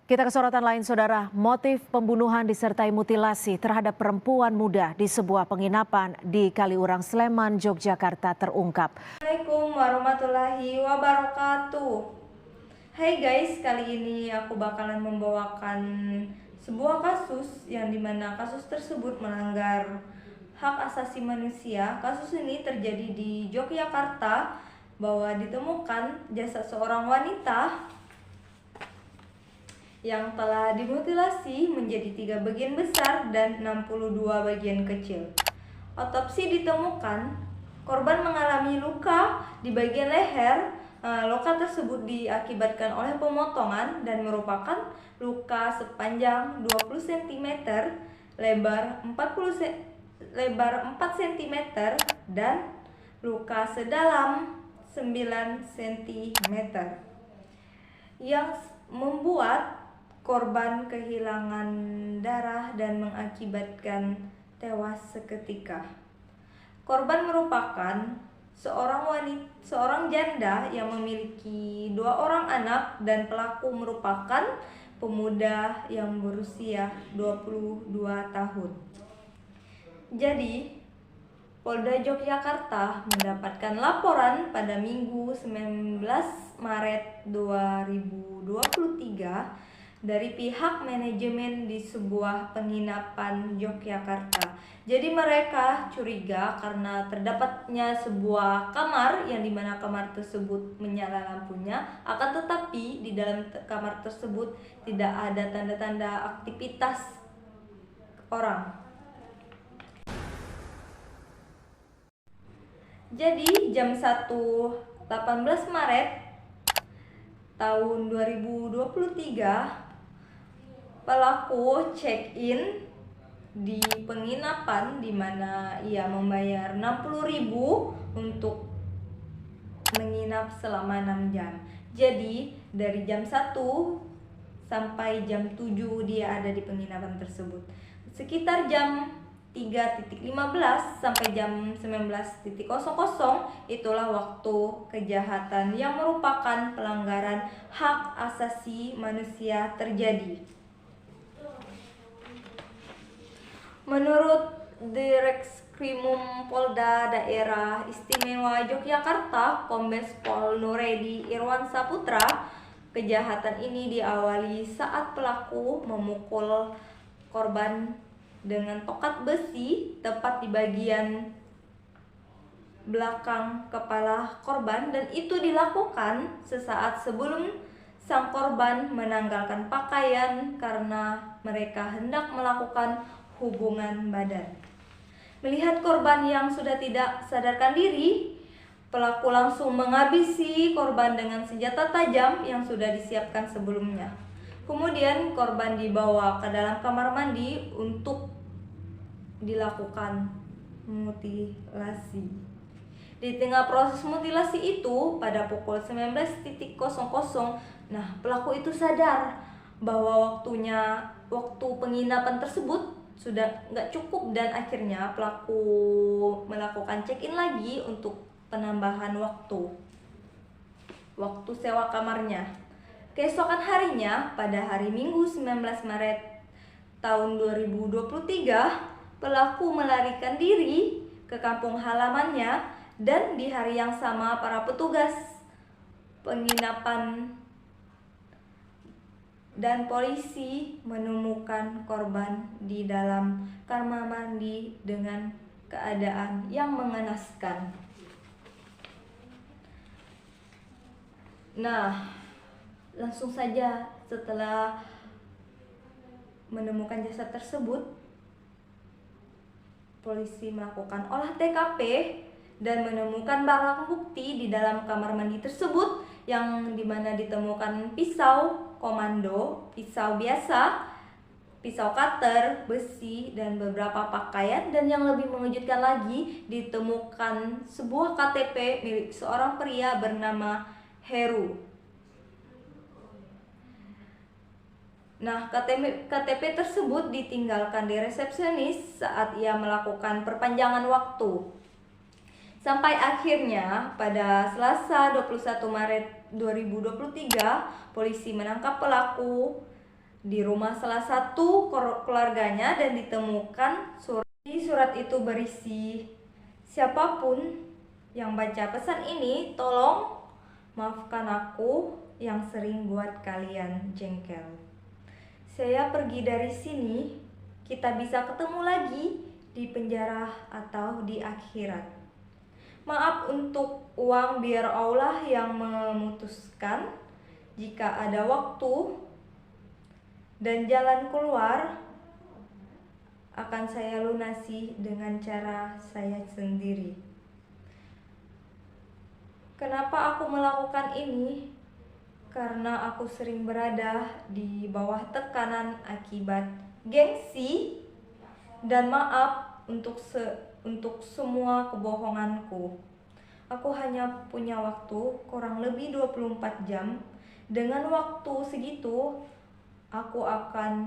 Kita ke sorotan lain, Saudara. Motif pembunuhan disertai mutilasi terhadap perempuan muda di sebuah penginapan di Kaliurang, Sleman, Yogyakarta terungkap. Assalamualaikum warahmatullahi wabarakatuh. Hai guys, kali ini aku bakalan membawakan sebuah kasus yang dimana kasus tersebut melanggar hak asasi manusia. Kasus ini terjadi di Yogyakarta, bahwa ditemukan jasad seorang wanita yang telah dimutilasi menjadi 3 bagian besar dan 62 bagian kecil. Otopsi ditemukan korban mengalami luka di bagian leher. Luka tersebut diakibatkan oleh pemotongan dan merupakan luka sepanjang 20 cm, lebar 4 cm dan luka sedalam 9 cm yang membuat korban kehilangan darah dan mengakibatkan tewas seketika. Korban merupakan seorang janda yang memiliki 2 orang anak, dan pelaku merupakan pemuda yang berusia 22 tahun. Jadi, Polda Yogyakarta mendapatkan laporan pada Minggu 19 Maret 2023 dari pihak manajemen di sebuah penginapan Yogyakarta. Jadi mereka curiga karena terdapatnya sebuah kamar yang dimana kamar tersebut menyala lampunya, akan tetapi di dalam kamar tersebut tidak ada tanda-tanda aktivitas orang. Jadi jam 1.18 Maret tahun 2023 pelaku check-in di penginapan di mana ia membayar 60.000 untuk menginap selama 6 jam. Jadi dari jam 1 sampai jam 7 dia ada di penginapan tersebut. Sekitar jam 3.15 sampai jam 19.00 itulah waktu kejahatan yang merupakan pelanggaran hak asasi manusia terjadi. Menurut Direkskrimum Polda Daerah Istimewa Yogyakarta, Kombes Pol Nuredi Irwan Saputra, kejahatan ini diawali saat pelaku memukul korban dengan tokat besi tepat di bagian belakang kepala korban, dan itu dilakukan sesaat sebelum sang korban menanggalkan pakaian karena mereka hendak melakukan hubungan badan. Melihat korban yang sudah tidak sadarkan diri, pelaku langsung menghabisi korban dengan senjata tajam yang sudah disiapkan sebelumnya. Kemudian korban dibawa ke dalam kamar mandi untuk dilakukan mutilasi. Di tengah proses mutilasi itu, pada pukul 19.00, pelaku itu sadar bahwa waktu penginapan tersebut sudah nggak cukup, dan akhirnya pelaku melakukan check-in lagi untuk penambahan waktu sewa kamarnya. Keesokan harinya, pada hari Minggu 19 Maret tahun 2023, pelaku melarikan diri ke kampung halamannya, dan di hari yang sama para petugas penginapan dan polisi menemukan korban di dalam kamar mandi dengan keadaan yang mengenaskan. Langsung saja setelah menemukan jasad tersebut, polisi melakukan olah TKP dan menemukan barang bukti di dalam kamar mandi tersebut, yang dimana ditemukan pisau komando, pisau biasa, pisau cutter, besi, dan beberapa pakaian. Dan yang lebih mengejutkan lagi, ditemukan sebuah KTP milik seorang pria bernama Heru. KTP tersebut ditinggalkan di resepsionis saat ia melakukan perpanjangan waktu. Sampai akhirnya pada Selasa 21 Maret 2023, polisi menangkap pelaku di rumah salah satu keluarganya dan ditemukan surat itu berisi, "Siapapun yang baca pesan ini, tolong maafkan aku yang sering buat kalian jengkel. Saya pergi dari sini, kita bisa ketemu lagi di penjara atau di akhirat. Maaf untuk uang, biar Allah yang memutuskan. Jika ada waktu dan jalan keluar, akan saya lunasi dengan cara saya sendiri. Kenapa aku melakukan ini? Karena aku sering berada di bawah tekanan akibat gengsi, dan maaf untuk semua kebohonganku. Aku hanya punya waktu kurang lebih 24 jam. Dengan waktu segitu, aku akan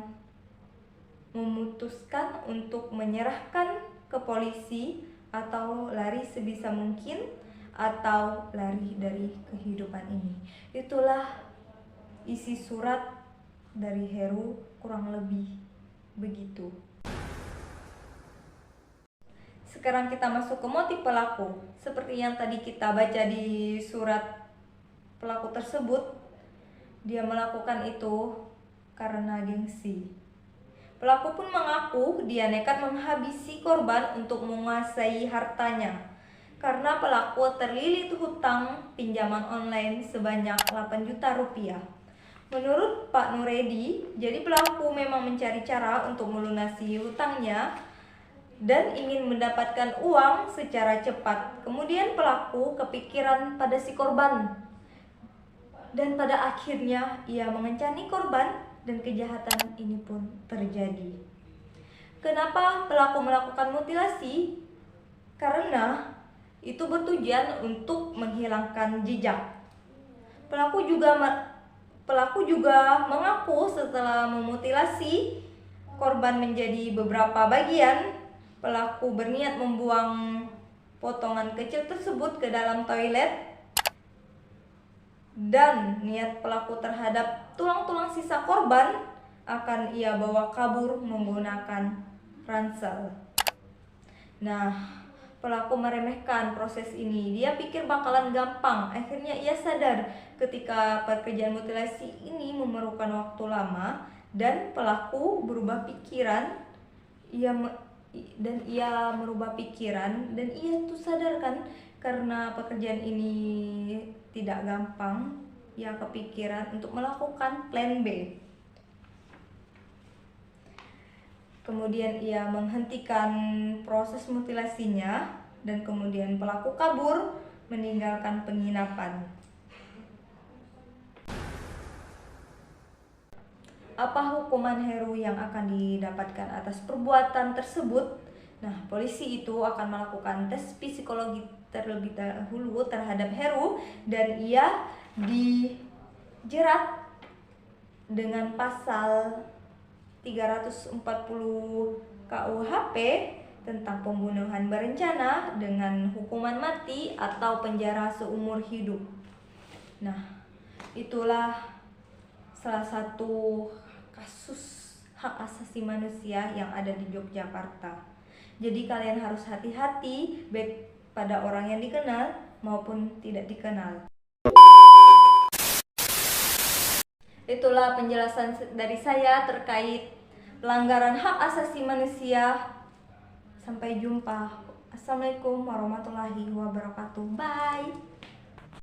memutuskan untuk menyerahkan ke polisi atau lari sebisa mungkin, atau lari dari kehidupan ini." Itulah isi surat dari Heru, kurang lebih begitu. Sekarang kita masuk ke motif pelaku. Seperti yang tadi kita baca di surat pelaku tersebut, dia melakukan itu karena gengsi. Pelaku pun mengaku dia nekat menghabisi korban untuk menguasai hartanya, karena pelaku terlilit hutang pinjaman online sebanyak 8 juta rupiah. Menurut Pak Nuredi, jadi pelaku memang mencari cara untuk melunasi hutangnya dan ingin mendapatkan uang secara cepat. Kemudian pelaku kepikiran pada si korban, dan pada akhirnya ia mengencani korban, dan kejahatan ini pun terjadi. Kenapa pelaku melakukan mutilasi? Karena itu bertujuan untuk menghilangkan jejak. Pelaku juga mengaku setelah memutilasi korban menjadi beberapa bagian, pelaku berniat membuang potongan kecil tersebut ke dalam toilet, dan niat pelaku terhadap tulang-tulang sisa korban akan ia bawa kabur menggunakan ransel. Nah, pelaku meremehkan proses ini. Dia pikir bakalan gampang. Akhirnya ia sadar ketika pekerjaan mutilasi ini memerlukan waktu lama, dan pelaku berubah pikiran. Ia merubah pikiran, dan ia tuh sadar kan, karena pekerjaan ini tidak gampang, ia kepikiran untuk melakukan plan B. Kemudian ia menghentikan proses mutilasinya, dan kemudian pelaku kabur meninggalkan penginapan. Apa hukuman Heru yang akan didapatkan atas perbuatan tersebut? Nah, polisi itu akan melakukan tes psikologi terlebih dahulu terhadap Heru, dan ia dijerat dengan pasal 340 KUHP tentang pembunuhan berencana dengan hukuman mati atau penjara seumur hidup. Nah, itulah salah satu kasus hak asasi manusia yang ada di Yogyakarta. Jadi kalian harus hati-hati, baik pada orang yang dikenal maupun tidak dikenal. Itulah penjelasan dari saya terkait pelanggaran hak asasi manusia. Sampai jumpa. Assalamualaikum warahmatullahi wabarakatuh. Bye.